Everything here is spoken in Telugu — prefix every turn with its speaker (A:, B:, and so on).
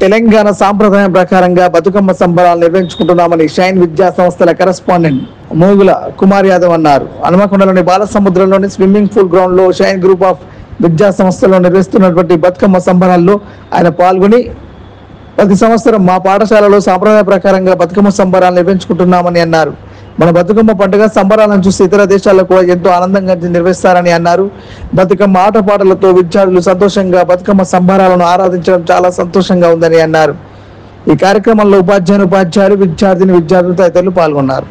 A: తెలంగాణ సాంప్రదాయం ప్రకారంగా బతుకమ్మ సంబరాలు నిర్వహించుకుంటున్నామని షైన్ విద్యా సంస్థల కరెస్పాండెంట్ మూగుల కుమార్ యాదవ్ అన్నారు. హనుమకొండలోని బాలసముద్రంలోని స్విమ్మింగ్ పూల్ గ్రౌండ్ లో షైన్ గ్రూప్ ఆఫ్ విద్యా సంస్థలో నిర్వహిస్తున్నటువంటి బతుకమ్మ సంబరాల్లో ఆయన పాల్గొని ప్రతి సంవత్సరం మా పాఠశాలలో సాంప్రదాయ ప్రకారంగా బతుకమ్మ సంబరాలు నిర్వహించుకుంటున్నామని అన్నారు. మన బతుకమ్మ పండుగ సంబరాలను చూసి ఇతర దేశాల్లో కూడా ఎంతో ఆనందంగా నిర్వహిస్తారని అన్నారు. బతుకమ్మ ఆటపాటలతో విద్యార్థులు సంతోషంగా బతుకమ్మ సంబరాలను ఆరాధించడం చాలా సంతోషంగా ఉందని అన్నారు. ఈ కార్యక్రమంలో ఉపాధ్యాయులు, విద్యార్థులు తదితరులు పాల్గొన్నారు.